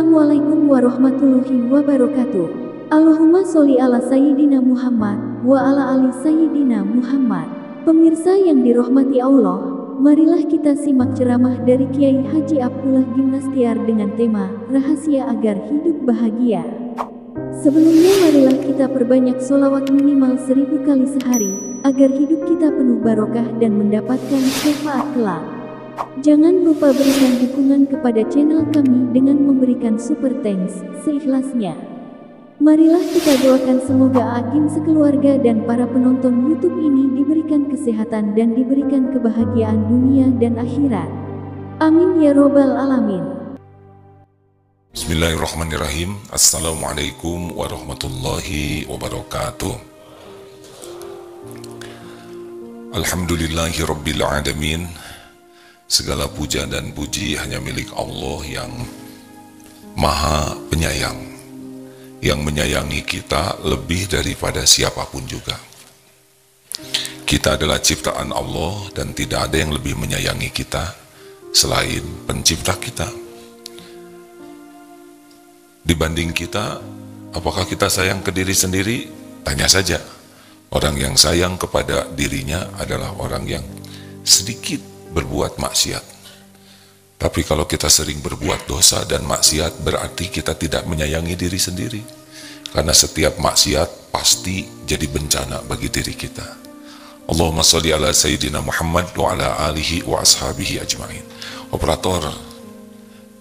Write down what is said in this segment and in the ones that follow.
Assalamualaikum warahmatullahi wabarakatuh. Allahumma sholli ala Sayyidina Muhammad wa ala ali Sayyidina Muhammad. Pemirsa yang dirahmati Allah, marilah kita simak ceramah dari Kiai Haji Abdullah Gimnastiar dengan tema Rahasia Agar Hidup Bahagia. Sebelumnya marilah kita perbanyak sholawat minimal 1000 kali sehari, agar hidup kita penuh barokah dan mendapatkan syafaat kelak. Jangan lupa berikan dukungan kepada channel kami dengan memberikan super thanks seikhlasnya. Marilah kita doakan semoga Agim sekeluarga dan para penonton YouTube ini diberikan kesehatan dan diberikan kebahagiaan dunia dan akhirat. Amin ya robbal alamin. Bismillahirrahmanirrahim. Assalamualaikum warahmatullahi wabarakatuh. Alhamdulillahi rabbil alamin. Segala puja dan puji hanya milik Allah yang Maha Penyayang, yang menyayangi kita lebih daripada siapapun juga. Kita adalah ciptaan Allah dan tidak ada yang lebih menyayangi kita selain pencipta kita. Dibanding kita, apakah kita sayang ke diri sendiri? Tanya saja. Orang yang sayang kepada dirinya adalah orang yang sedikit berbuat maksiat. Tapi kalau kita sering berbuat dosa dan maksiat, berarti kita tidak menyayangi diri sendiri. Karena setiap maksiat pasti jadi bencana bagi diri kita. Allahumma sholli ala Sayyidina Muhammad wa ala alihi wa ashabihi ajma'in. Operator,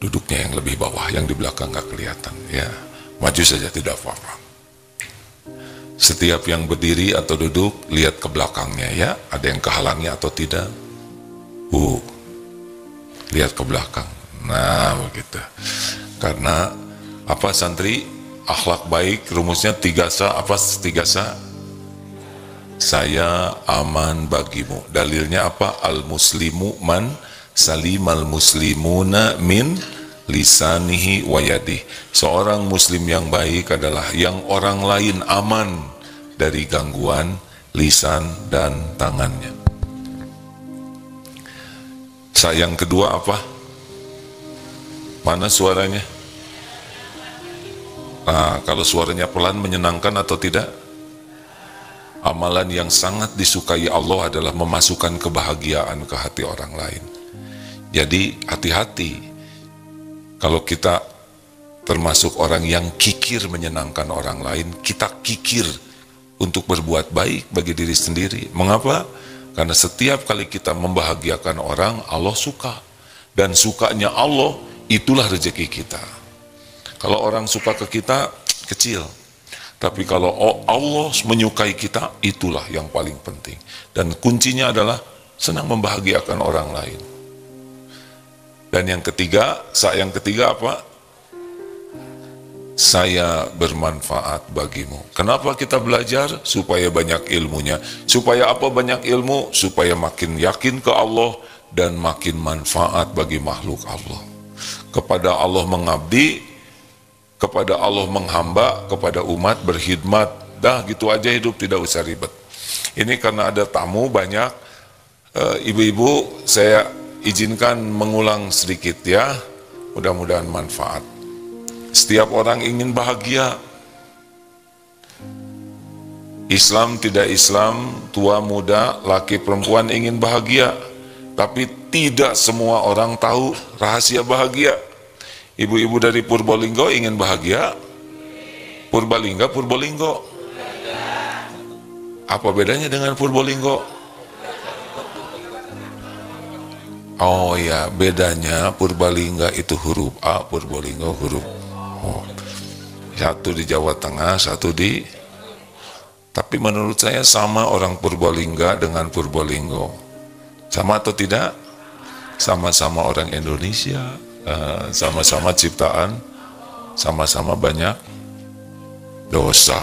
duduknya yang lebih bawah, yang di belakang gak kelihatan. Ya, maju saja tidak apa-apa. Setiap yang berdiri atau duduk, lihat ke belakangnya ya. Ada yang kehalangnya atau tidak. Lihat ke belakang. Nah begitu. Karena apa santri, akhlak baik rumusnya 3 sa. Apa 3 sa? Saya aman bagimu. Dalilnya apa? Al muslimu man salimal muslimuna min lisanihi wa yadih. Seorang muslim yang baik adalah yang orang lain aman dari gangguan lisan dan tangannya. Yang kedua apa? Mana suaranya? Nah, kalau suaranya pelan menyenangkan atau tidak? Amalan yang sangat disukai Allah adalah memasukkan kebahagiaan ke hati orang lain. Jadi hati-hati kalau kita termasuk orang yang kikir menyenangkan orang lain, kita kikir untuk berbuat baik bagi diri sendiri. Mengapa? Karena setiap kali kita membahagiakan orang, Allah suka. Dan sukanya Allah, itulah rezeki kita. Kalau orang suka ke kita, kecil. Tapi kalau Allah menyukai kita, itulah yang paling penting. Dan kuncinya adalah senang membahagiakan orang lain. Dan yang ketiga apa? Saya bermanfaat bagimu. Kenapa kita belajar? Supaya banyak ilmunya. Supaya apa banyak ilmu? Supaya makin yakin ke Allah dan makin manfaat bagi makhluk Allah. Kepada Allah mengabdi, kepada Allah menghamba, kepada umat berkhidmat. Dah gitu aja hidup, tidak usah ribet. Ini karena ada tamu banyak. Ibu-ibu, saya izinkan mengulang sedikit ya. Mudah-mudahan manfaat. Setiap orang ingin bahagia. Islam tidak Islam, tua muda, laki perempuan ingin bahagia. Tapi tidak semua orang tahu rahasia bahagia. Ibu-ibu dari Purbalingga ingin bahagia? Purbalingga. Apa bedanya dengan Purbalingga? Oh ya, bedanya Purbalingga itu huruf A, Purbalingga huruf O. Satu di Jawa Tengah, satu di... Tapi menurut saya sama orang Purbalingga dengan Purbalingga. Sama atau tidak? Sama-sama orang Indonesia, sama-sama ciptaan, sama-sama banyak dosa.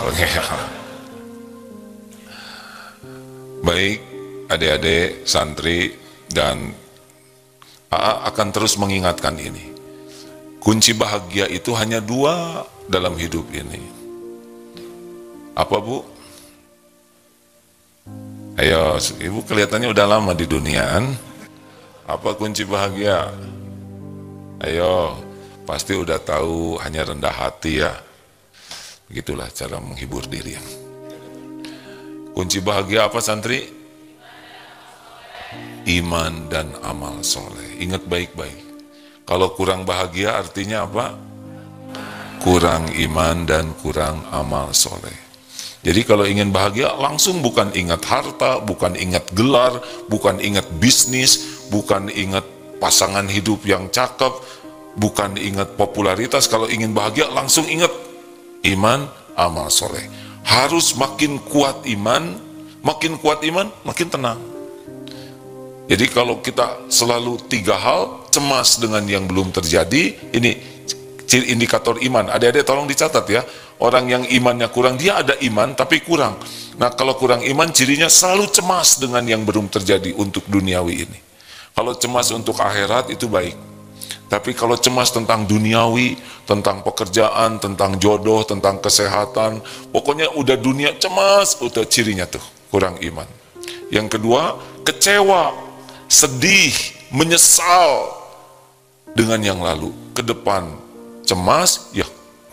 Baik, adik-adik, santri, dan AA akan terus mengingatkan ini. Kunci bahagia itu hanya 2 dalam hidup ini. Apa Bu? Ayo, Ibu kelihatannya udah lama di duniaan. Apa kunci bahagia? Ayo, pasti udah tahu hanya rendah hati ya. Begitulah cara menghibur diri. Kunci bahagia apa santri? Iman dan amal soleh. Ingat baik-baik. Kalau kurang bahagia artinya apa? Kurang iman dan kurang amal soleh. Jadi kalau ingin bahagia langsung bukan ingat harta, bukan ingat gelar, bukan ingat bisnis, bukan ingat pasangan hidup yang cakep, bukan ingat popularitas. Kalau ingin bahagia langsung ingat iman, amal soleh. Harus makin kuat iman, makin tenang. Jadi kalau kita selalu 3 hal, cemas dengan yang belum terjadi, ini ciri indikator iman. Adik-adik tolong dicatat ya. Orang yang imannya kurang, dia ada iman tapi kurang. Nah kalau kurang iman, cirinya selalu cemas dengan yang belum terjadi untuk duniawi ini. Kalau cemas untuk akhirat itu baik. Tapi kalau cemas tentang duniawi, tentang pekerjaan, tentang jodoh, tentang kesehatan, pokoknya udah dunia cemas, udah cirinya tuh, kurang iman. Yang kedua, kecewa, sedih, menyesal dengan yang lalu. Ke depan cemas, ya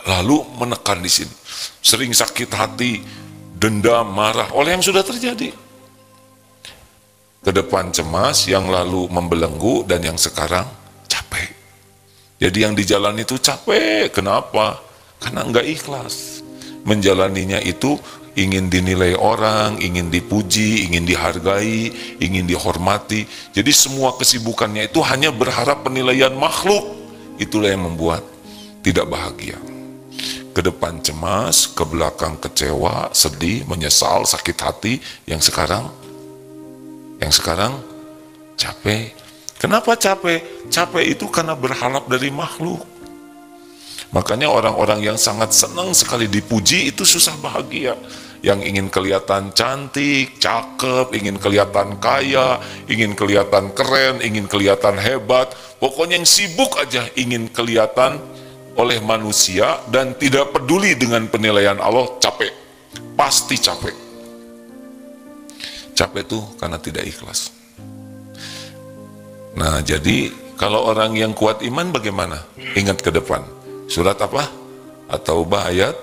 lalu menekan di sini. Sering sakit hati, dendam, marah oleh yang sudah terjadi. Ke depan cemas, yang lalu membelenggu, dan yang sekarang capek. Jadi yang di jalan itu capek. Kenapa? Karena enggak ikhlas. Menjalaninya itu ingin dinilai orang, ingin dipuji, ingin dihargai, ingin dihormati. Jadi semua kesibukannya itu hanya berharap penilaian makhluk. Itulah yang membuat tidak bahagia. Ke depan cemas, ke belakang kecewa, sedih, menyesal, sakit hati. Yang sekarang capek. Kenapa capek? Capek itu karena berharap dari makhluk. Makanya orang-orang yang sangat senang sekali dipuji itu susah bahagia. Yang ingin kelihatan cantik, cakep, ingin kelihatan kaya, ingin kelihatan keren, ingin kelihatan hebat. Pokoknya yang sibuk aja ingin kelihatan oleh manusia dan tidak peduli dengan penilaian Allah, capek. Pasti capek. Capek itu karena tidak ikhlas. Nah, jadi kalau orang yang kuat iman bagaimana? Ingat ke depan. Surat apa? At-Taubah ayat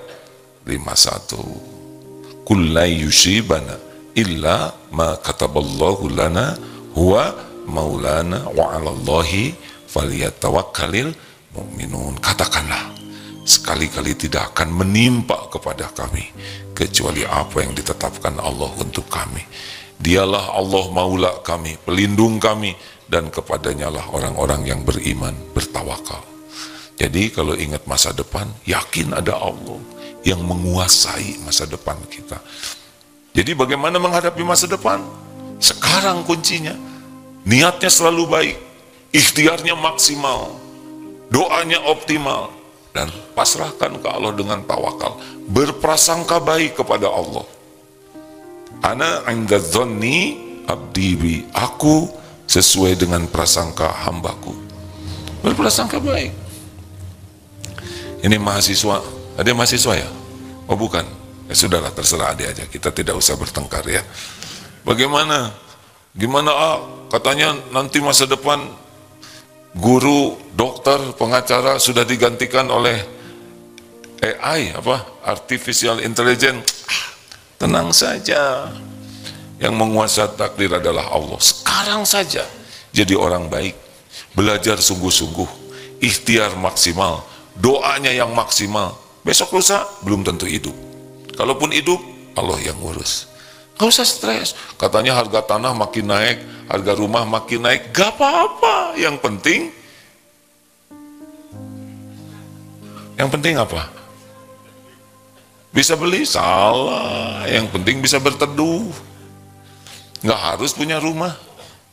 51. Qul la yusibana illa ma kataballahu lana huwa maulana wa 'alallahi falyatawakkalul mu'minun. Katakanlah, sekali-kali tidak akan menimpa kepada kami kecuali apa yang ditetapkan Allah untuk kami. Dialah Allah maula kami, pelindung kami, dan kepadanya lah orang-orang yang beriman bertawakal. Jadi kalau ingat masa depan, yakin ada Allah yang menguasai masa depan kita. Jadi bagaimana menghadapi masa depan? Sekarang kuncinya, niatnya selalu baik, ikhtiarnya maksimal, doanya optimal, dan pasrahkan ke Allah dengan tawakal. Berprasangka baik kepada Allah. Ana 'inda dzanni abdi bi, aku sesuai dengan prasangka hambaku. Berprasangka baik. Ini mahasiswa, ada mahasiswa ya? Oh bukan, ya sudahlah, terserah adik aja, kita tidak usah bertengkar ya. Bagaimana? Gimana katanya nanti masa depan guru, dokter, pengacara sudah digantikan oleh AI, Artificial Intelligence. Tenang saja, yang menguasai takdir adalah Allah. Sekarang saja jadi orang baik, belajar sungguh-sungguh, ikhtiar maksimal, doanya yang maksimal. Besok lusa belum tentu hidup. Kalaupun hidup, Allah yang ngurus. Gak usah stres. Katanya harga tanah makin naik, harga rumah makin naik. Gak apa-apa. Yang penting apa? Bisa beli? Salah. Yang penting bisa berteduh. Nggak harus punya rumah.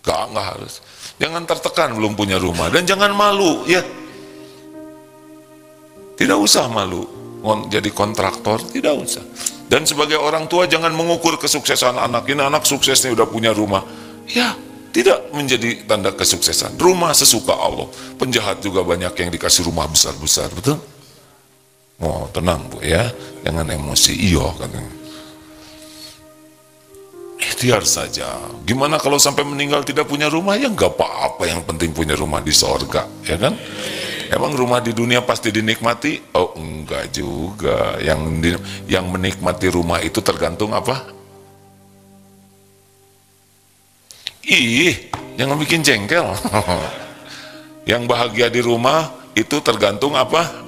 Nggak harus. Jangan tertekan belum punya rumah. Dan jangan malu, ya. Tidak usah malu. Jadi kontraktor, tidak usah. Dan sebagai orang tua jangan mengukur kesuksesan anak. Ini anak suksesnya udah punya rumah. Ya, tidak menjadi tanda kesuksesan. Rumah sesuka Allah. Penjahat juga banyak yang dikasih rumah besar-besar, betul? Oh, tenang Bu ya, jangan emosi. Iya katanya. Ikhtiar saja. Gimana kalau sampai meninggal tidak punya rumah? Ya nggak apa-apa, yang penting punya rumah di sorga, ya kan? Emang rumah di dunia pasti dinikmati? Oh enggak juga. Yang menikmati rumah itu tergantung apa? Ih, jangan bikin jengkel. Yang bahagia di rumah itu tergantung apa?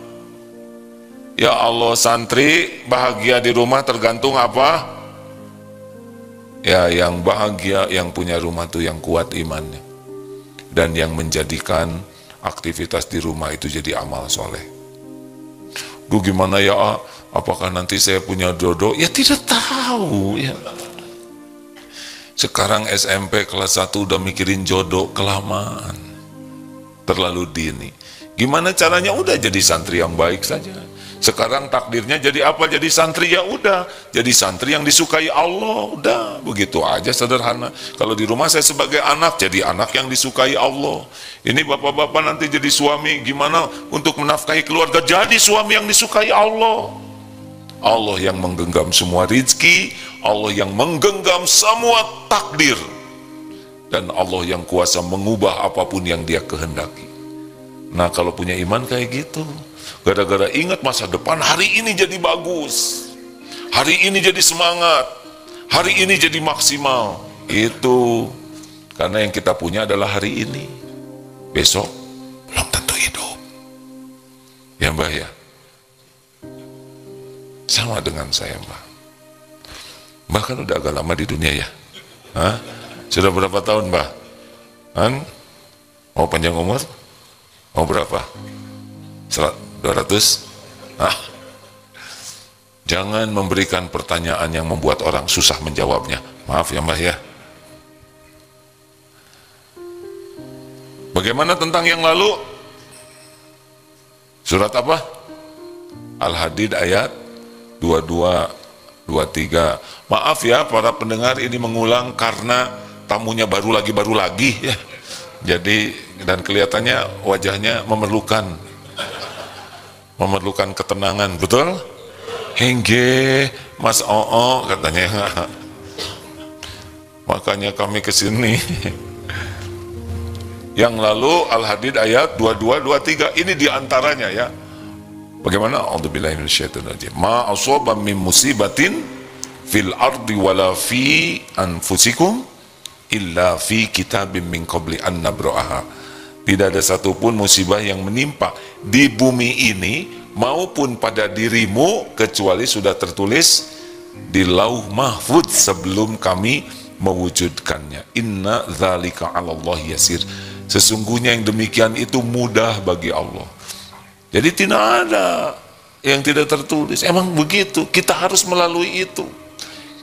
Ya Allah, santri bahagia di rumah tergantung apa? Ya, yang bahagia yang punya rumah tuh yang kuat imannya, dan yang menjadikan aktivitas di rumah itu jadi amal soleh. Duh gimana ya, apakah nanti saya punya jodoh? Ya tidak tahu ya. Sekarang SMP kelas 1 udah mikirin jodoh, kelamaan, terlalu dini. Gimana caranya? Udah jadi santri yang baik saja. Sekarang takdirnya jadi apa? Jadi santri, ya udah jadi santri yang disukai Allah. Udah begitu aja, sederhana. Kalau di rumah saya sebagai anak, jadi anak yang disukai Allah. Ini bapak-bapak nanti jadi suami, gimana untuk menafkahi keluarga? Jadi suami yang disukai Allah. Allah yang menggenggam semua rizki, Allah yang menggenggam semua takdir, dan Allah yang kuasa mengubah apapun yang Dia kehendaki. Nah, kalau punya iman kayak gitu, gara-gara ingat masa depan, hari ini jadi bagus, hari ini jadi semangat, hari ini jadi maksimal. Itu karena yang kita punya adalah hari ini. Besok belum tentu hidup. Ya Mbah ya, sama dengan saya Mbah. Mbah kan udah agak lama di dunia ya. Hah? Sudah berapa tahun Mbah? Kan? Mau panjang umur? Mau berapa? 200? Nah, jangan memberikan pertanyaan yang membuat orang susah menjawabnya. Maaf ya Mbah ya. Bagaimana tentang yang lalu? Surat apa? Al-Hadid ayat 22, 23. Maaf ya para pendengar, ini mengulang karena tamunya baru lagi ya. Jadi, dan kelihatannya wajahnya memerlukan ketenangan, betul? Hengge, Mas Oo katanya. Makanya kami kesini. Yang lalu Al-Hadid ayat 22, 23, ini diantaranya ya. Bagaimana? A'udzubillahi minasyaitonirrajim. Ma asaba min musibatin fil ardi wala fi anfusikum illa fi kitabim min qabli an nabra'aha. Tidak ada satupun musibah yang menimpa di bumi ini maupun pada dirimu kecuali sudah tertulis di Lauh Mahfudz sebelum kami mewujudkannya. Inna dzalika 'alallahi yasir. Sesungguhnya yang demikian itu mudah bagi Allah. Jadi tidak ada yang tidak tertulis. Emang begitu, kita harus melalui itu.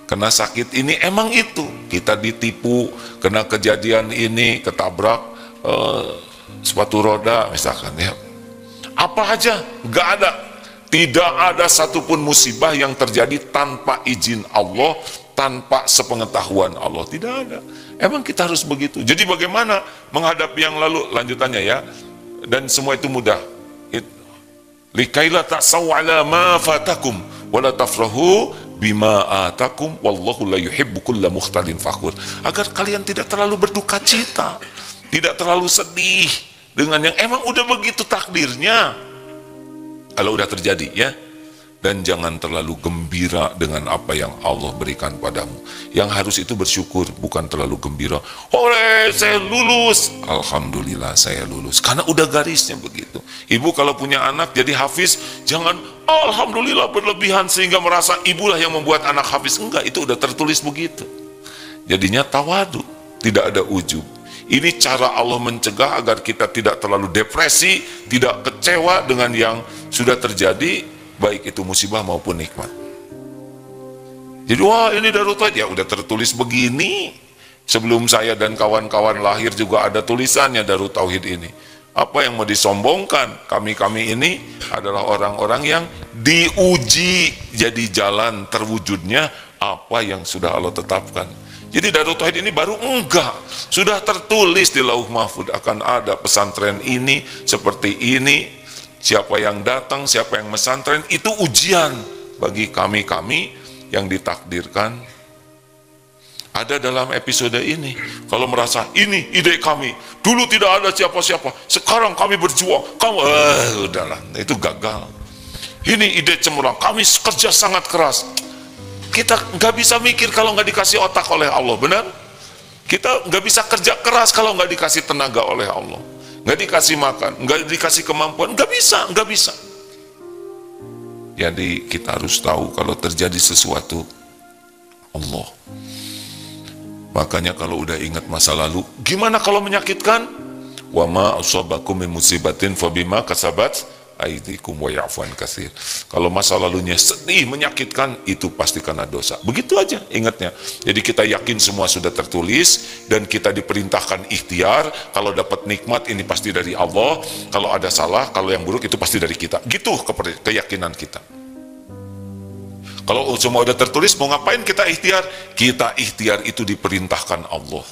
Kena sakit ini emang itu, kita ditipu, kena kejadian ini, ketabrak sepatu roda misalkan ya. Apa aja, gak ada. Tidak ada satupun musibah yang terjadi tanpa izin Allah, tanpa sepengetahuan Allah. Tidak ada. Emang kita harus begitu. Jadi bagaimana menghadapi yang lalu? Lanjutannya ya. Dan semua itu mudah. Likaila ta'saw ala ma fatakum wala tafrahu bima atakum wallahu la yuhibbu kulla mukhtalin fakhur. Agar kalian tidak terlalu berduka cita, tidak terlalu sedih dengan yang emang udah begitu takdirnya kalau udah terjadi ya. Dan jangan terlalu gembira dengan apa yang Allah berikan padamu. Yang harus itu bersyukur, bukan terlalu gembira. Oleh saya lulus, alhamdulillah saya lulus, karena udah garisnya begitu. Ibu kalau punya anak jadi hafiz, jangan alhamdulillah berlebihan sehingga merasa ibulah yang membuat anak hafiz. Enggak, itu udah tertulis begitu. Jadinya tawadu, tidak ada ujub. Ini cara Allah mencegah agar kita tidak terlalu depresi, tidak kecewa dengan yang sudah terjadi, baik itu musibah maupun nikmat. Jadi wah ini Darut Tauhid, ya udah tertulis begini. Sebelum saya dan kawan-kawan lahir juga ada tulisannya Darut Tauhid ini. Apa yang mau disombongkan? Kami ini adalah orang-orang yang diuji jadi jalan terwujudnya apa yang sudah Allah tetapkan. Jadi Darut Tauhid ini baru enggak, sudah tertulis di Lauh Mahfudz akan ada pesantren ini seperti ini. Siapa yang datang, siapa yang mesantren, itu ujian bagi kami yang ditakdirkan ada dalam episode ini. Kalau merasa ini ide kami, dulu tidak ada siapa-siapa, sekarang kami berjuang, kamu udahlah, itu gagal. Ini ide cemerlang, kami kerja sangat keras. Kita nggak bisa mikir kalau nggak dikasih otak oleh Allah, benar? Kita nggak bisa kerja keras kalau nggak dikasih tenaga oleh Allah, nggak dikasih makan, nggak dikasih kemampuan, nggak bisa. Jadi kita harus tahu kalau terjadi sesuatu, Allah. Makanya kalau udah ingat masa lalu, gimana kalau menyakitkan? Wa ma asabakum min musibatin fabima kasabat aydikum wa ya'fu an katsir. Kalau masa lalunya sedih, menyakitkan, itu pasti karena dosa. Begitu aja ingatnya. Jadi kita yakin semua sudah tertulis dan kita diperintahkan ikhtiar. Kalau dapat nikmat ini pasti dari Allah. Kalau ada salah, kalau yang buruk itu pasti dari kita. Gitu keyakinan kita. Kalau semua udah tertulis, mau ngapain kita ikhtiar? Kita ikhtiar itu diperintahkan Allah.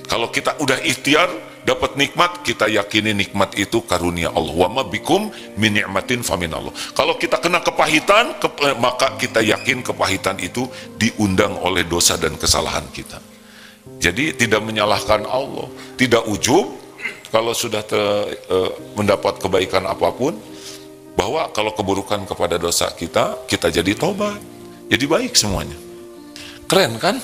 Kalau kita udah ikhtiar, dapat nikmat, kita yakini nikmat itu karunia Allah. Wa ma bikum min ni'matin famin Allah. Kalau kita kena kepahitan, maka kita yakin kepahitan itu diundang oleh dosa dan kesalahan kita. Jadi tidak menyalahkan Allah, tidak ujub kalau sudah mendapat kebaikan apapun, bahwa kalau keburukan kepada dosa kita jadi tobat, jadi baik semuanya. Keren kan?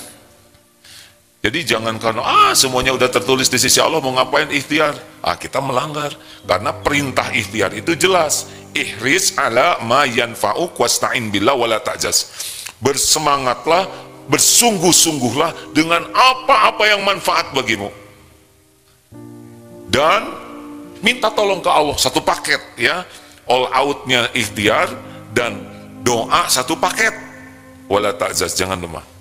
Jadi jangan karena semuanya udah tertulis di sisi Allah, mau ngapain ikhtiar? Kita melanggar. Karena perintah ikhtiar itu jelas. Ihris ala ma yanfa'uk wasta'in billah wala ta'jaz. Bersemangatlah, bersungguh-sungguhlah dengan apa-apa yang manfaat bagimu. Dan minta tolong ke Allah, satu paket ya. All out-nya ikhtiar dan doa satu paket. Wala ta'jaz, jangan lemah.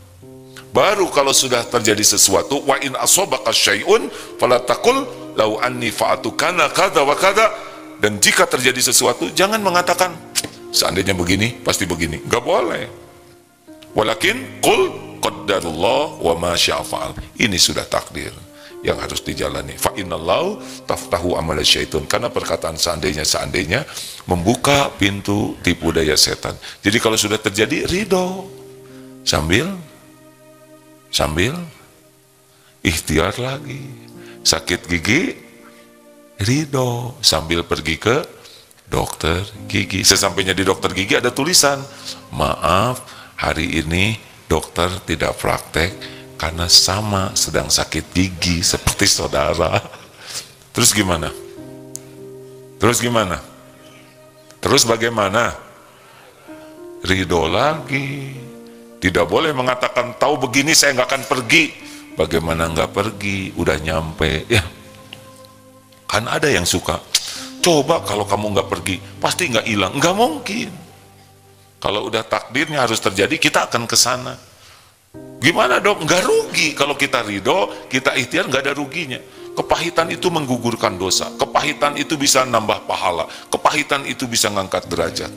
Baru kalau sudah terjadi sesuatu, wa in asobaka syai'un fala taqul law anni fa'atu kana kadza wa kadza, dan jika terjadi sesuatu jangan mengatakan seandainya begini pasti begini, enggak boleh. Walakin qul qaddarullah wa ma syaa fa'al. Ini sudah takdir yang harus dijalani. Fa innallahu taftahu amal syaitan, karena perkataan seandainya membuka pintu tipu daya setan. Jadi kalau sudah terjadi, ridho sambil ikhtiar lagi. Sakit gigi, ridho sambil pergi ke dokter gigi. Sesampainya di dokter gigi ada tulisan, maaf hari ini dokter tidak praktek karena sama sedang sakit gigi seperti saudara. Terus gimana? Terus bagaimana? Ridho lagi. Tidak boleh mengatakan, tahu begini saya nggak akan pergi. Bagaimana nggak pergi? Udah nyampe ya. Kan ada yang suka, coba kalau kamu nggak pergi pasti nggak hilang. Nggak mungkin. Kalau udah takdirnya harus terjadi, kita akan ke sana. Gimana dong? Nggak rugi. Kalau kita ridho, kita ikhtiar, nggak ada ruginya. Kepahitan itu menggugurkan dosa. Kepahitan itu bisa nambah pahala. Kepahitan itu bisa ngangkat derajat.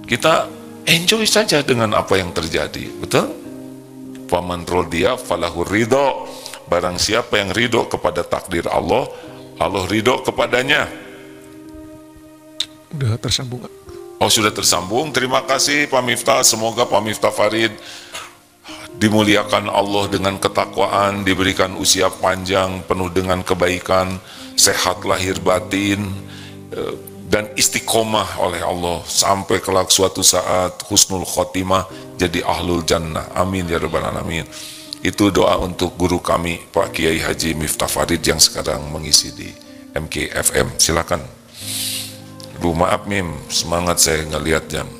Kita enjoy saja dengan apa yang terjadi, betul? Faman rodiya falahu ridho. Barang siapa yang ridho kepada takdir Allah, Allah ridho kepadanya. Sudah tersambung. Oh, sudah tersambung. Terima kasih Pak Miftah. Semoga Pak Miftah Farid dimuliakan Allah dengan ketakwaan, diberikan usia panjang penuh dengan kebaikan, sehat lahir batin, dan istiqomah oleh Allah sampai kelak suatu saat husnul khotimah jadi ahlul jannah. Amin ya rabbal alamin. Itu doa untuk guru kami Pak Kiai Haji Miftah Farid yang sekarang mengisi di MKFM. Silakan. Maaf Mim, semangat saya ngelihat jam.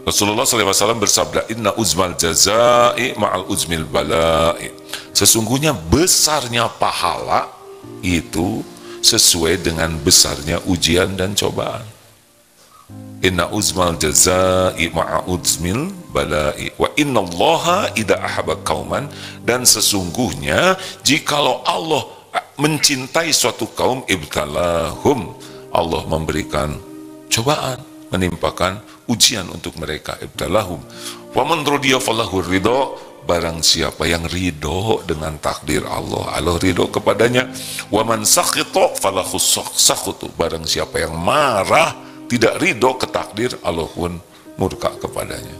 Rasulullah SAW bersabda, inna uzmal jazai ma'al uzmil balai. Sesungguhnya besarnya pahala itu sesuai dengan besarnya ujian dan cobaan. Inna uzmal jazai ma'a uzmil balai wa inna allaha idha ahaba kauman, dan sesungguhnya jikalau Allah mencintai suatu kaum, ibtalahum, Allah memberikan cobaan, menimpakan ujian untuk mereka. Ibtalahum wa man radiya falahu ridho. Barang siapa yang ridho dengan takdir Allah, Allah ridho kepadanya. Wa man sakhita falahu sakhutu. Barang siapa yang marah, tidak ridho ke takdir, Allah pun murka kepadanya.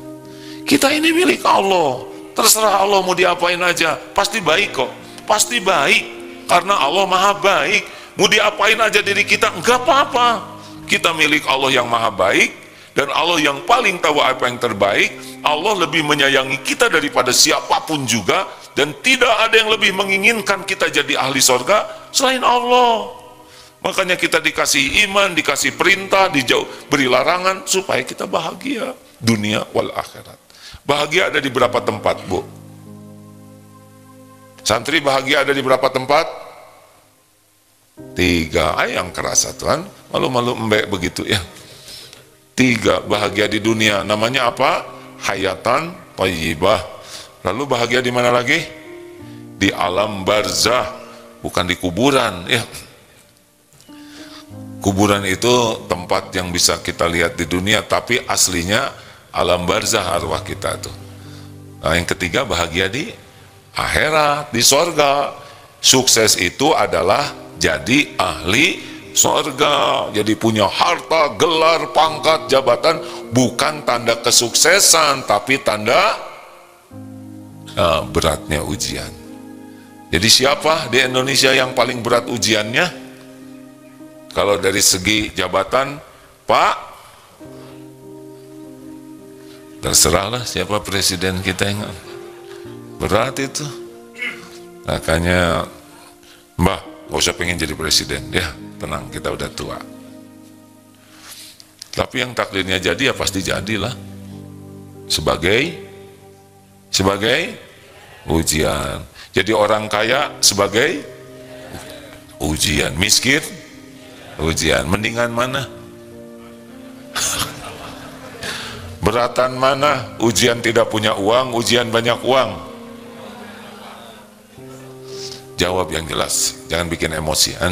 Kita ini milik Allah, terserah Allah mau diapain aja, pasti baik kok, pasti baik, karena Allah maha baik. Mau diapain aja diri kita, enggak apa-apa. Kita milik Allah yang maha baik, dan Allah yang paling tahu apa yang terbaik. Allah lebih menyayangi kita daripada siapapun juga, dan tidak ada yang lebih menginginkan kita jadi ahli surga selain Allah. Makanya kita dikasih iman, dikasih perintah, beri larangan supaya kita bahagia dunia wal akhirat. Bahagia ada di berapa tempat, Bu? Santri bahagia ada di berapa tempat? 3. Yang kerasa Tuhan, malu-malu embek begitu ya. 3, bahagia di dunia, namanya apa? Hayatan thayyibah. Lalu bahagia di mana lagi? Di alam barzah, bukan di kuburan ya. Kuburan itu tempat yang bisa kita lihat di dunia, tapi aslinya alam barzah arwah kita tuh. Nah, yang ketiga bahagia di akhirat, di sorga. Sukses itu adalah jadi ahli sorga, jadi punya harta, gelar, pangkat, jabatan, bukan tanda kesuksesan, tapi tanda beratnya ujian. Jadi siapa di Indonesia yang paling berat ujiannya? Kalau dari segi jabatan, Pak, terserahlah siapa presiden kita yang berat itu. Makanya, Mbah, gak usah pengen jadi presiden, ya tenang, kita udah tua. Tapi yang takdirnya jadi ya pasti jadilah. Sebagai ujian. Jadi orang kaya sebagai ujian, miskin ujian. Mendingan mana? Beratan mana? Ujian tidak punya uang, ujian banyak uang? Jawab yang jelas, jangan bikin emosi kan?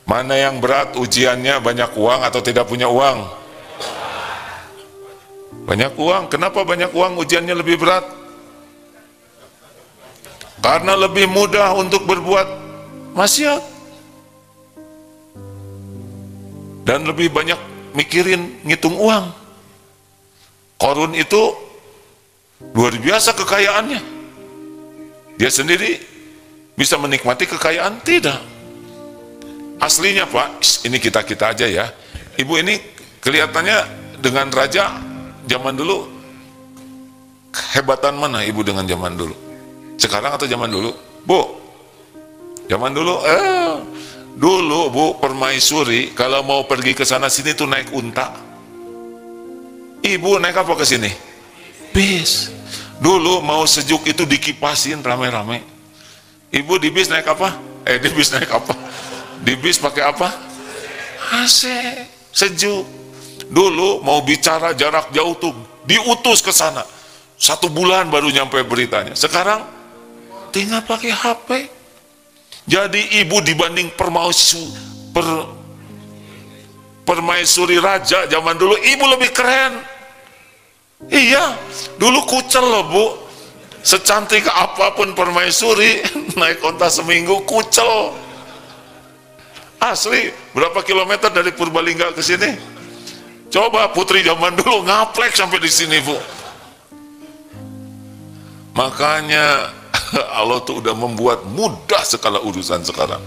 Mana yang berat ujiannya, banyak uang atau tidak punya uang? Banyak uang. Kenapa banyak uang ujiannya lebih berat? Karena lebih mudah untuk berbuat maksiat dan lebih banyak mikirin ngitung uang. Qarun itu luar biasa kekayaannya, dia sendiri bisa menikmati kekayaan? Tidak. Aslinya Pak, ini kita-kita aja ya. Ibu ini kelihatannya dengan raja zaman dulu, hebatan mana ibu dengan zaman dulu? Sekarang atau zaman dulu? Bu, zaman dulu, dulu Bu, permaisuri kalau mau pergi ke sana sini tuh naik unta. Ibu naik apa ke sini? Bis. Dulu mau sejuk itu dikipasin rame-rame. Ibu di bis naik apa? Di bis naik apa? Di bis pakai apa? AC, sejuk. Dulu mau bicara jarak jauh tuh diutus ke sana. 1 bulan baru nyampe beritanya. Sekarang tinggal pakai HP. Jadi ibu dibanding permaisuri raja zaman dulu, ibu lebih keren. Iya, dulu kucel loh Bu. Secantik apapun permaisuri, naik onta seminggu kucel. Asli, berapa kilometer dari Purbalingga ke sini? Coba putri zaman dulu ngaplek sampai di sini Bu. Makanya Allah tuh udah membuat mudah segala urusan sekarang.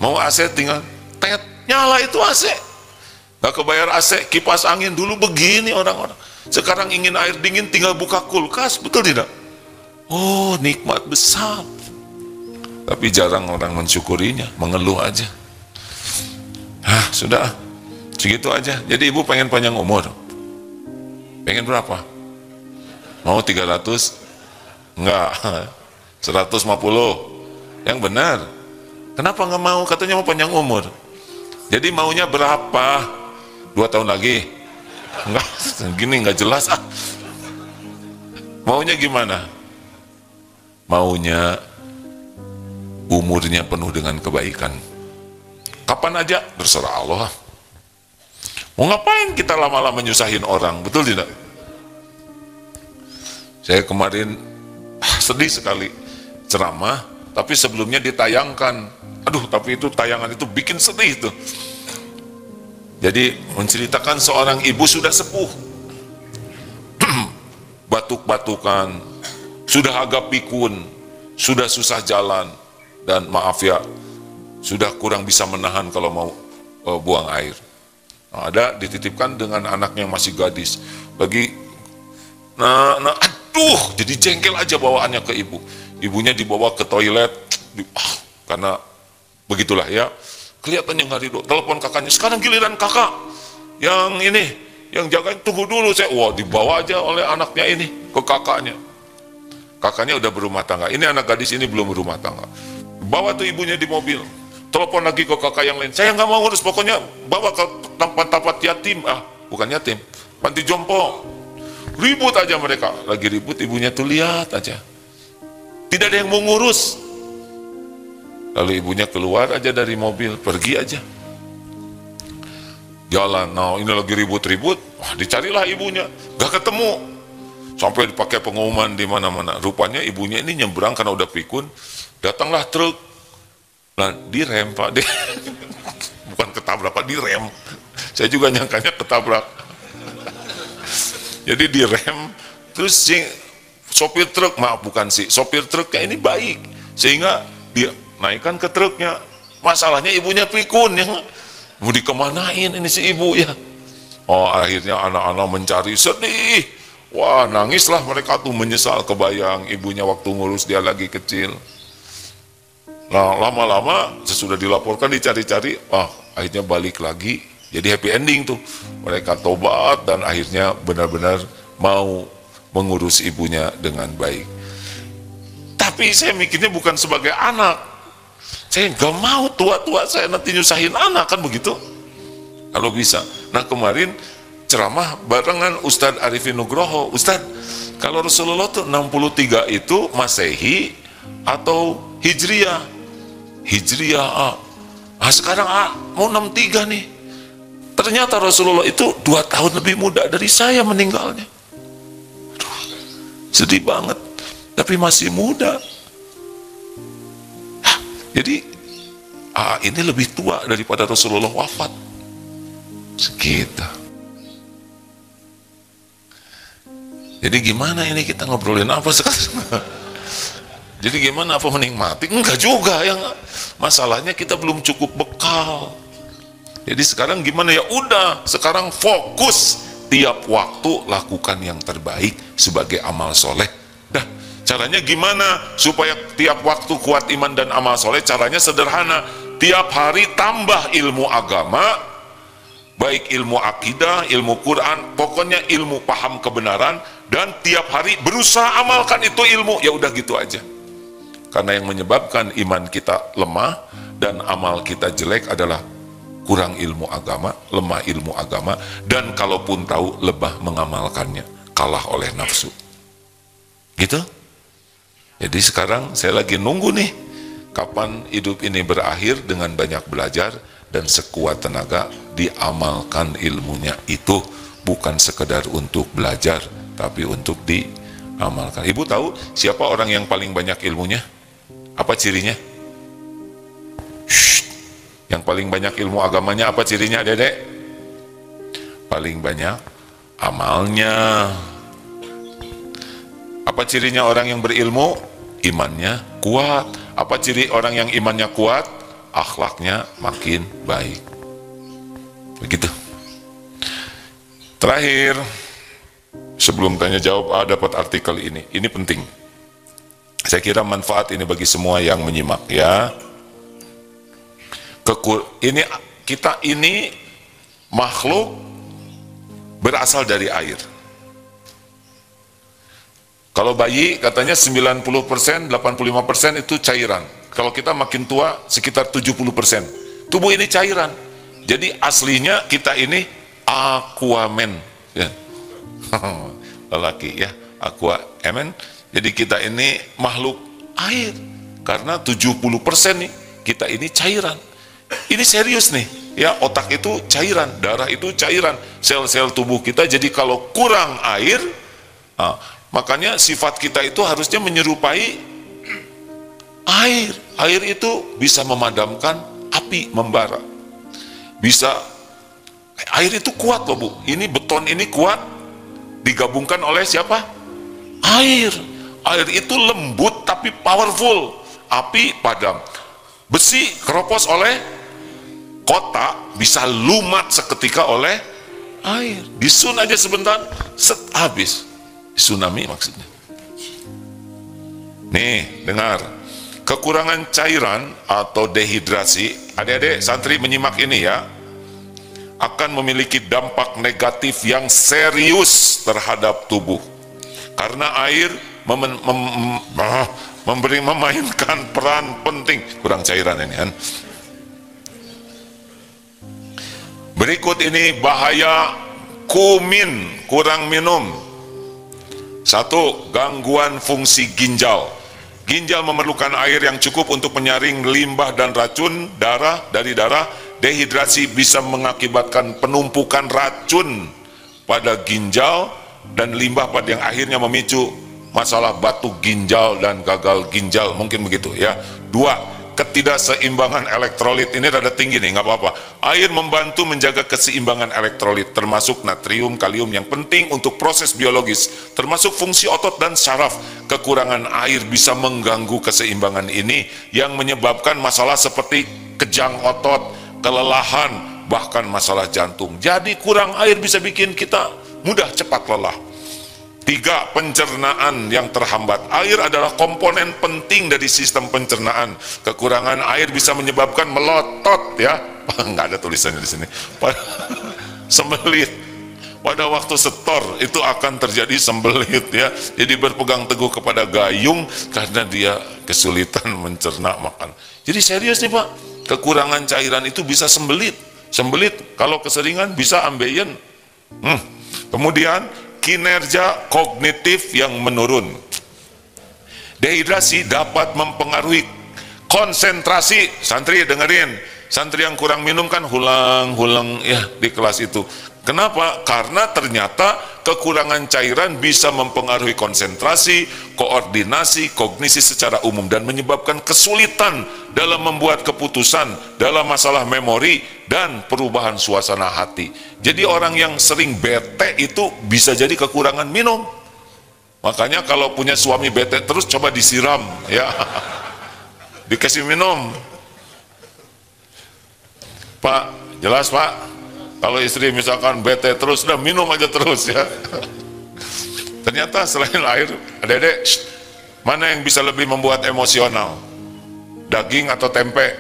Mau AC tinggal tet, nyala itu AC. Gak kebayar AC, kipas angin dulu begini orang-orang. Sekarang ingin air dingin tinggal buka kulkas, betul tidak? Oh, nikmat besar. Tapi jarang orang mensyukurinya, mengeluh aja. Sudah, segitu aja. Jadi ibu pengen panjang umur. Pengen berapa? Mau 300? Enggak. 150. Yang benar. Kenapa nggak mau? Katanya mau panjang umur. Jadi maunya berapa? 2 tahun lagi? Enggak, gini nggak jelas ah. Maunya gimana? Maunya umurnya penuh dengan kebaikan. Kapan aja terserah Allah. Mau ngapain kita lama-lama nyusahin orang, betul tidak? Saya kemarin sedih sekali ceramah, tapi sebelumnya ditayangkan. Aduh, tapi itu tayangan itu bikin sedih tuh. Jadi menceritakan seorang ibu sudah sepuh. batuk-batukan, sudah agak pikun, sudah susah jalan, dan maaf ya, sudah kurang bisa menahan kalau mau buang air. Nah, ada dititipkan dengan anaknya yang masih gadis, lagi aduh, jadi jengkel aja bawaannya ke ibu. Ibunya dibawa ke toilet, karena begitulah ya, kelihatannya nggak ridho. Telepon kakaknya, sekarang giliran kakak yang ini, yang jagain, tunggu dulu saya. Wah, dibawa aja oleh anaknya ini ke kakaknya. Kakaknya udah berumah tangga, ini anak gadis ini belum berumah tangga. Bawa tuh ibunya di mobil, telepon lagi ke kakak yang lain, saya nggak mau ngurus, pokoknya bawa ke tempat yatim, bukan yatim, panti jompo. Ribut aja mereka, lagi ribut ibunya tuh lihat aja, tidak ada yang mau ngurus. Lalu ibunya keluar aja dari mobil, pergi aja jalan. Nah, ini lagi ribut-ribut, dicarilah ibunya, gak ketemu, sampai dipakai pengumuman di mana-mana. Rupanya ibunya ini nyebrang karena udah pikun, datanglah truk, nah direm Pak, bukan ketabrak Pak, direm. Saya juga nyangkanya ketabrak. Jadi direm, terus si sopir truk, maaf bukan sih, sopir truknya ini baik, sehingga dia naikkan ke truknya. Masalahnya ibunya pikun, yang mau dikemanain ini si ibu ya. Oh, akhirnya anak-anak mencari, sedih. Wah, nangislah mereka tuh, menyesal, kebayang ibunya waktu ngurus dia lagi kecil. Nah, lama-lama sesudah dilaporkan, dicari-cari, akhirnya balik lagi. Jadi happy ending tuh, mereka tobat dan akhirnya benar-benar mau mengurus ibunya dengan baik. Tapi saya mikirnya bukan sebagai anak, saya nggak mau tua-tua saya nanti nyusahin anak, kan begitu kalau bisa. Nah, kemarin ceramah barengan Ustadz Arifin Nugroho, Ustadz, kalau Rasulullah tuh 63 itu Masehi atau Hijriah? Hijriah, sekarang mau 63 nih. Ternyata Rasulullah itu 2 tahun lebih muda dari saya meninggalnya. Aduh, sedih banget, tapi masih muda. Jadi ini lebih tua daripada Rasulullah wafat. Segitu. Jadi gimana ini, kita ngobrolin apa sekarang? Jadi gimana, apa menikmati? Enggak juga, yang masalahnya kita belum cukup bekal. Jadi sekarang gimana ya, udah sekarang fokus, tiap waktu lakukan yang terbaik sebagai amal soleh. Dah, caranya gimana supaya tiap waktu kuat iman dan amal soleh? Caranya sederhana, tiap hari tambah ilmu agama, baik ilmu akidah, ilmu Quran, pokoknya ilmu paham kebenaran, dan tiap hari berusaha amalkan itu ilmu. Ya udah gitu aja. Karena yang menyebabkan iman kita lemah dan amal kita jelek adalah kurang ilmu agama, lemah ilmu agama, dan kalaupun tahu lebah mengamalkannya, kalah oleh nafsu. Gitu. Jadi sekarang saya lagi nunggu nih, kapan hidup ini berakhir dengan banyak belajar dan sekuat tenaga diamalkan ilmunya itu, bukan sekedar untuk belajar, tapi untuk diamalkan. Ibu tahu siapa orang yang paling banyak ilmunya? Apa cirinya? Yang paling banyak ilmu agamanya apa cirinya, Dedek? Paling banyak amalnya. Apa cirinya orang yang berilmu? Imannya kuat. Apa ciri orang yang imannya kuat? Akhlaknya makin baik. Begitu. Terakhir, sebelum tanya jawab, dapat artikel ini. Ini penting. Saya kira manfaat ini bagi semua yang menyimak ya. Ini kita ini makhluk berasal dari air. Kalau bayi katanya 90%, 85% itu cairan. Kalau kita makin tua sekitar 70%. Tubuh ini cairan. Jadi aslinya kita ini aquaman ya. Lelaki ya, aquaman. Jadi kita ini makhluk air. Karena 70% nih kita ini cairan. Ini serius nih ya, otak itu cairan, darah itu cairan, sel-sel tubuh kita. Jadi kalau kurang air, makanya sifat kita itu harusnya menyerupai air. Air itu bisa memadamkan api membara, bisa, air itu kuat loh Bu. Ini beton ini kuat, digabungkan oleh siapa? Air. Air itu lembut tapi powerful. Api padam. Besi keropos oleh kota bisa lumat seketika oleh air. Disun aja sebentar, set habis. Tsunami maksudnya. Nih, dengar. Kekurangan cairan atau dehidrasi, adik-adik santri menyimak ini ya, akan memiliki dampak negatif yang serius terhadap tubuh. Karena air memainkan peran penting. Kurang cairan ini kan. Berikut ini bahaya kumin, kurang minum. 1. Gangguan fungsi ginjal. Ginjal memerlukan air yang cukup untuk menyaring limbah dan racun dari darah. Dehidrasi bisa mengakibatkan penumpukan racun pada ginjal dan limbah pada yang akhirnya memicu masalah batu ginjal dan gagal ginjal, mungkin begitu ya. 2. Ketidakseimbangan elektrolit. Ini rada tinggi nih, nggak apa-apa. Air membantu menjaga keseimbangan elektrolit, termasuk natrium, kalium yang penting untuk proses biologis, termasuk fungsi otot dan saraf. Kekurangan air bisa mengganggu keseimbangan ini yang menyebabkan masalah seperti kejang otot, kelelahan, bahkan masalah jantung. Jadi kurang air bisa bikin kita mudah cepat lelah. 3. Pencernaan yang terhambat. Air adalah komponen penting dari sistem pencernaan. Kekurangan air bisa menyebabkan melotot ya. Nggak ada tulisannya di sini. Sembelit. Pada waktu setor itu akan terjadi sembelit ya. Jadi berpegang teguh kepada gayung karena dia kesulitan mencerna makan. Jadi serius nih Pak. Kekurangan cairan itu bisa sembelit. Sembelit kalau keseringan bisa ambeien. Kemudian kinerja kognitif yang menurun. Dehidrasi dapat mempengaruhi konsentrasi. Santri dengerin, santri yang kurang minum kan hulang-hulang ya di kelas itu. Kenapa? Karena ternyata kekurangan cairan bisa mempengaruhi konsentrasi, koordinasi, kognisi secara umum dan menyebabkan kesulitan dalam membuat keputusan, dalam masalah memori dan perubahan suasana hati. Jadi orang yang sering bete itu bisa jadi kekurangan minum. Makanya kalau punya suami bete terus coba disiram ya. Dikasih minum. Pak, jelas Pak? Kalau istri misalkan bete terus, udah minum aja terus ya. Ternyata selain air, adik-adik, mana yang bisa lebih membuat emosional? Daging atau tempe?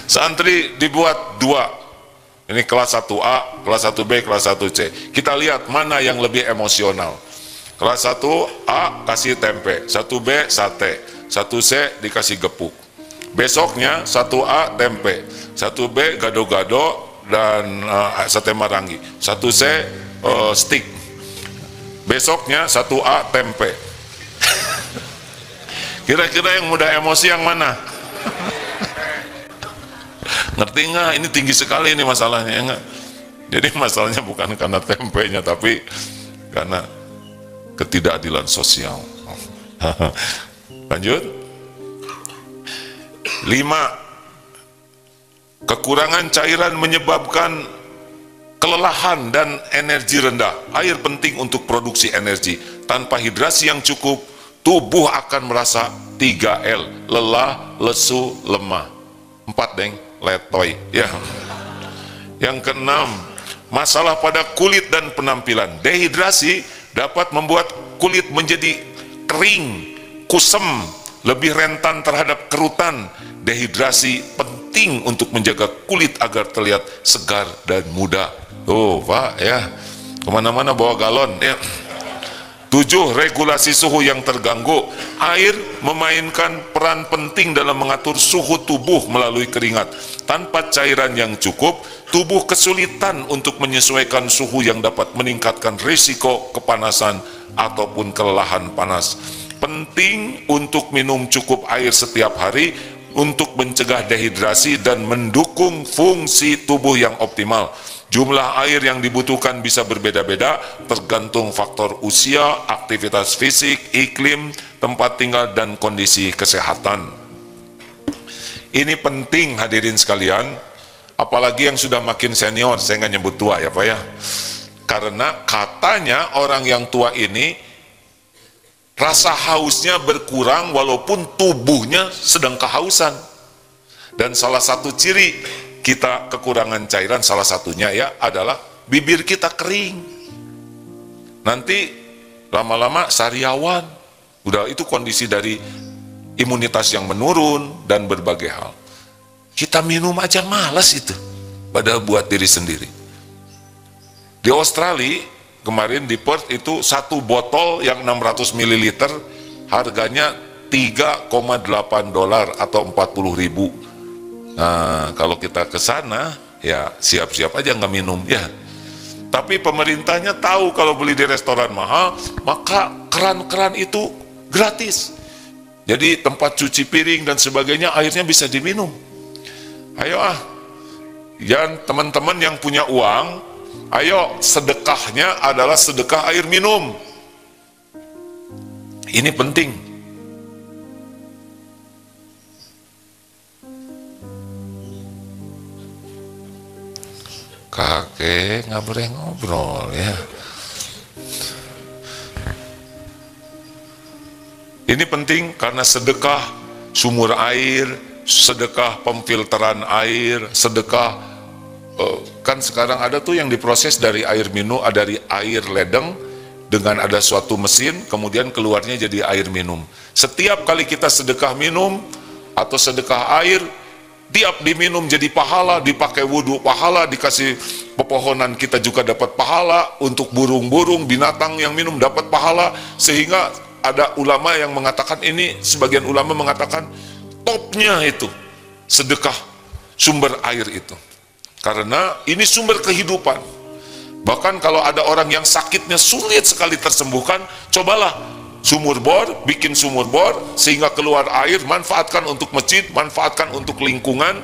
Santri dibuat 2. Ini kelas 1A, kelas 1B, kelas 1C. Kita lihat mana yang lebih emosional. Kelas 1A kasih tempe, 1B sate, 1C dikasih gepuk. Besoknya 1A tempe, 1B gado-gado dan sate marangi, 1C stick. Besoknya 1A tempe. Kira-kira yang mudah emosi yang mana? Ngerti nggak? Ini tinggi sekali ini masalahnya, enggak? Jadi masalahnya bukan karena tempenya, tapi karena ketidakadilan sosial. Lanjut. 5. Kekurangan cairan menyebabkan kelelahan dan energi rendah. Air penting untuk produksi energi. Tanpa hidrasi yang cukup, tubuh akan merasa 3L, lelah, lesu, lemah. 4 deng, letoy ya. Yang ke-6, masalah pada kulit dan penampilan. Dehidrasi dapat membuat kulit menjadi kering, kusem, lebih rentan terhadap kerutan. Dehidrasi penting untuk menjaga kulit agar terlihat segar dan muda. Oh Pak ya, kemana-mana bawa galon ya. 7. Regulasi suhu yang terganggu. Air memainkan peran penting dalam mengatur suhu tubuh melalui keringat. Tanpa cairan yang cukup, tubuh kesulitan untuk menyesuaikan suhu yang dapat meningkatkan risiko kepanasan ataupun kelelahan panas. Penting untuk minum cukup air setiap hari untuk mencegah dehidrasi dan mendukung fungsi tubuh yang optimal. Jumlah air yang dibutuhkan bisa berbeda-beda tergantung faktor usia, aktivitas fisik, iklim, tempat tinggal, dan kondisi kesehatan. Ini penting hadirin sekalian, apalagi yang sudah makin senior, saya nggak nyebut tua ya Pak ya. Karena katanya orang yang tua ini rasa hausnya berkurang walaupun tubuhnya sedang kehausan. Dan salah satu ciri kita kekurangan cairan, salah satunya ya adalah bibir kita kering. Nanti lama-lama sariawan. Udah itu kondisi dari imunitas yang menurun dan berbagai hal. Kita minum aja malas itu, padahal buat diri sendiri. Di Australia kemarin di Perth itu satu botol yang 600 ml harganya $3,8 atau 40.000. Nah, kalau kita ke sana ya siap-siap aja nggak minum ya. Tapi pemerintahnya tahu kalau beli di restoran mahal, maka keran-keran itu gratis. Jadi tempat cuci piring dan sebagainya airnya bisa diminum. Ayo yang teman-teman yang punya uang, ayo sedekahnya adalah sedekah air minum. Ini penting. Kakek nggak boleh ngobrol ya. Ini penting karena sedekah sumur air, sedekah pemfilteran air, sedekah kan sekarang ada tuh yang diproses dari air minum, dari air ledeng dengan ada suatu mesin, kemudian keluarnya jadi air minum. Setiap kali kita sedekah minum atau sedekah air, tiap diminum jadi pahala, dipakai wudhu pahala, dikasih pepohonan kita juga dapat pahala, untuk burung-burung, binatang yang minum dapat pahala. Sehingga ada ulama yang mengatakan ini, sebagian ulama mengatakan topnya itu sedekah sumber air itu. Karena ini sumber kehidupan. Bahkan kalau ada orang yang sakitnya sulit sekali tersembuhkan, cobalah sumur bor, bikin sumur bor sehingga keluar air, manfaatkan untuk masjid, manfaatkan untuk lingkungan,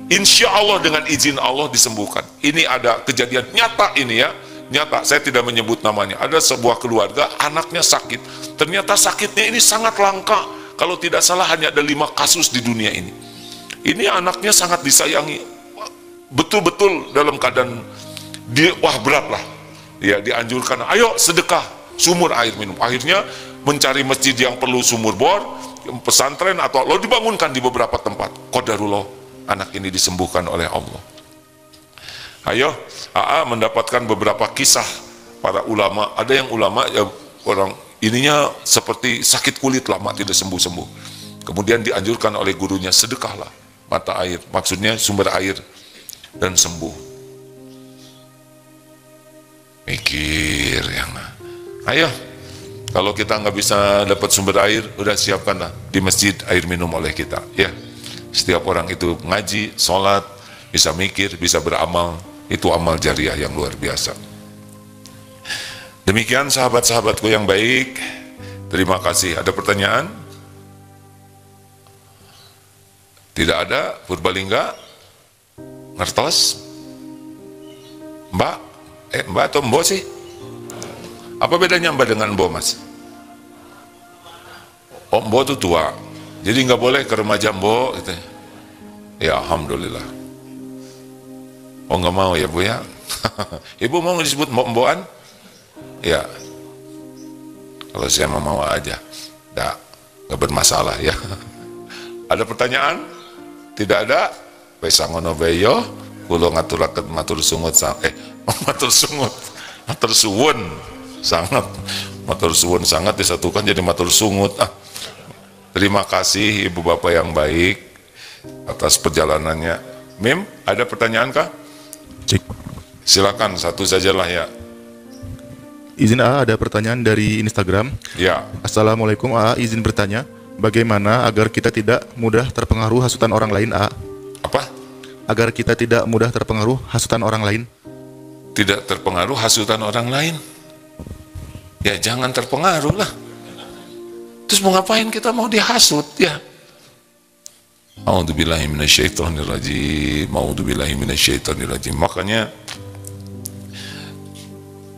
insya Allah dengan izin Allah disembuhkan. Ini ada kejadian nyata ini ya, nyata, saya tidak menyebut namanya. Ada sebuah keluarga, anaknya sakit, ternyata sakitnya ini sangat langka, kalau tidak salah hanya ada 5 kasus di dunia ini. Ini anaknya sangat disayangi, betul-betul dalam keadaan wah berat lah ya, dianjurkan ayo sedekah sumur air minum. Akhirnya mencari masjid yang perlu sumur bor, pesantren atau lo dibangunkan di beberapa tempat. Qadarullah, anak ini disembuhkan oleh Allah. Ayo, AA mendapatkan beberapa kisah para ulama. Ada yang ulama ya orang ininya seperti sakit kulit lama tidak sembuh-sembuh. Kemudian dianjurkan oleh gurunya sedekahlah mata air, maksudnya sumber air, dan sembuh. Mikir yang ayo. Kalau kita nggak bisa dapat sumber air, udah siapkanlah di masjid air minum oleh kita. Ya, setiap orang itu ngaji, sholat, bisa mikir, bisa beramal, itu amal jariah yang luar biasa. Demikian sahabat-sahabatku yang baik, terima kasih. Ada pertanyaan? Tidak ada? Purbalingga? Ngertos? Mbak? Mbak atau Mbok sih? Apa bedanya Mbak dengan Mbok, Mas? Oh, Mbok itu tua, jadi nggak boleh ke remaja Mbok gitu. Ya Alhamdulillah. Oh nggak mau ya Bu ya? Ibu mau disebut Mbok-Mbokan? Ya, kalau saya mau aja, nggak bermasalah ya. Ada pertanyaan? Tidak ada? Pesangono beyo, kulo ngaturaken matur sungut matur suwun sangat, matur suwun sangat disatukan jadi matur sungut. Terima kasih Ibu Bapak yang baik atas perjalanannya. Mim, ada pertanyaan kah? Cik. Silakan satu sajalah ya. Izin AA, ada pertanyaan dari Instagram. Ya. Assalamualaikum AA, izin bertanya, bagaimana agar kita tidak mudah terpengaruh hasutan orang lain AA? Apa? Agar kita tidak mudah terpengaruh hasutan orang lain. Tidak terpengaruh hasutan orang lain? Ya jangan terpengaruh lah. Terus mau ngapain kita mau dihasut ya? A'udzubillahi minasyaitonirrajim. A'udzubillahi minasyaitonirrajim. Makanya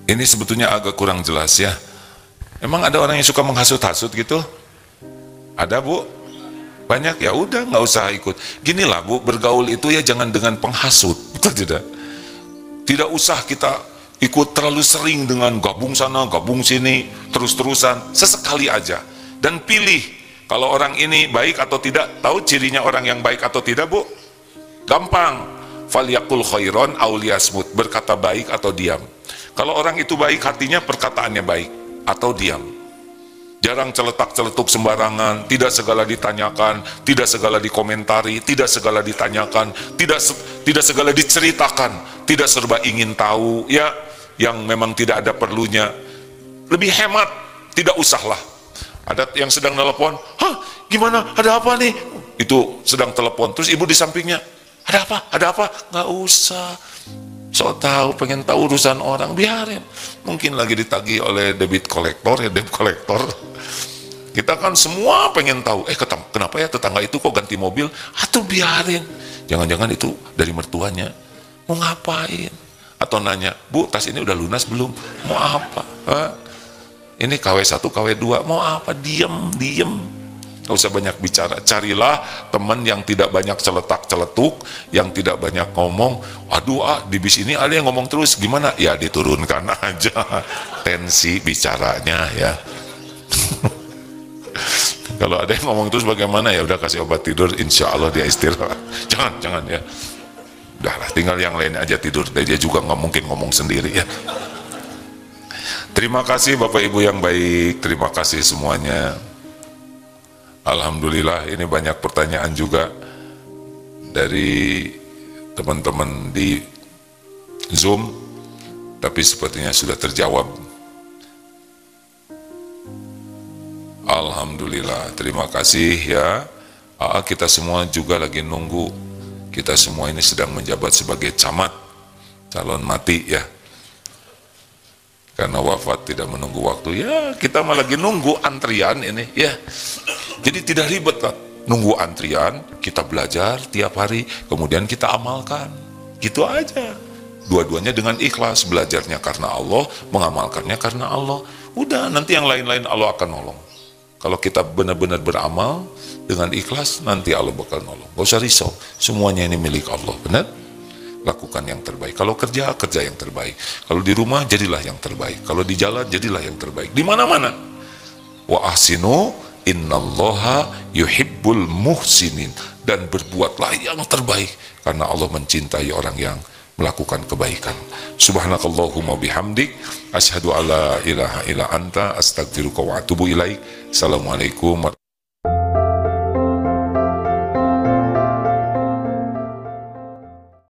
ini sebetulnya agak kurang jelas ya. Emang ada orang yang suka menghasut-hasut gitu? Ada Bu? Banyak? Ya udah nggak usah ikut. Ginilah Bu, bergaul itu ya jangan dengan penghasut, betul tidak? Tidak usah kita ikut terlalu sering dengan gabung sana, gabung sini, terus-terusan. Sesekali aja. Dan pilih, kalau orang ini baik atau tidak. Tahu cirinya orang yang baik atau tidak, Bu? Gampang. Falyakul khairon aw liyasmut, berkata baik atau diam. Kalau orang itu baik hatinya, perkataannya baik atau diam. Jarang celetak-celetuk sembarangan, tidak segala ditanyakan, tidak segala dikomentari, tidak segala ditanyakan, tidak segala diceritakan, tidak serba ingin tahu, ya, yang memang tidak ada perlunya. Lebih hemat, tidak usahlah. Ada yang sedang telepon, hah, gimana, ada apa nih? Itu sedang telepon, terus ibu di sampingnya, ada apa, ada apa? Nggak usah. So tahu, pengen tahu urusan orang, biarin. Mungkin lagi ditagih oleh debit kolektor, ya, debt kolektor. Kita kan semua pengen tahu, kenapa ya tetangga itu kok ganti mobil? Atau biarin. Jangan-jangan itu dari mertuanya. Mau ngapain? Atau nanya, Bu, tas ini udah lunas belum? Mau apa? Ini KW1, KW2, mau apa? Diem. Gak usah banyak bicara. Carilah teman yang tidak banyak celetak-celetuk, yang tidak banyak ngomong. Aduh, di bis ini ada yang ngomong terus, gimana? Ya diturunkan aja tensi bicaranya, ya. Kalau ada yang ngomong terus bagaimana, ya udah kasih obat tidur, insya Allah dia istirahat. Jangan ya. Udahlah, tinggal yang lain aja tidur. Dia juga nggak mungkin ngomong sendiri, ya. Terima kasih Bapak Ibu yang baik, terima kasih semuanya. Alhamdulillah, ini banyak pertanyaan juga dari teman-teman di Zoom, tapi sepertinya sudah terjawab. Alhamdulillah, terima kasih ya. Kita semua juga lagi nunggu. Kita semua ini sedang menjabat sebagai camat, calon mati, ya. Karena wafat tidak menunggu waktu, ya kita malah lagi nunggu antrian ini, ya. Jadi tidak ribet lah, nunggu antrian, kita belajar tiap hari, kemudian kita amalkan, gitu aja. Dua-duanya dengan ikhlas, belajarnya karena Allah, mengamalkannya karena Allah. Udah, nanti yang lain-lain Allah akan nolong. Kalau kita benar-benar beramal dengan ikhlas, nanti Allah bakal nolong. Gak usah risau, semuanya ini milik Allah, benar? Lakukan yang terbaik. Kalau kerja, kerja yang terbaik. Kalau di rumah, jadilah yang terbaik. Kalau di jalan, jadilah yang terbaik. Di mana-mana. Wa ahsinu innallaha yuhibbul muhsinin. Dan berbuatlah yang terbaik. Karena Allah mencintai orang yang melakukan kebaikan. Subhanakallahumma bihamdik, asyhadu alla ilaha illa anta, astaghfiruka wa atubu ilaik. Assalamualaikum.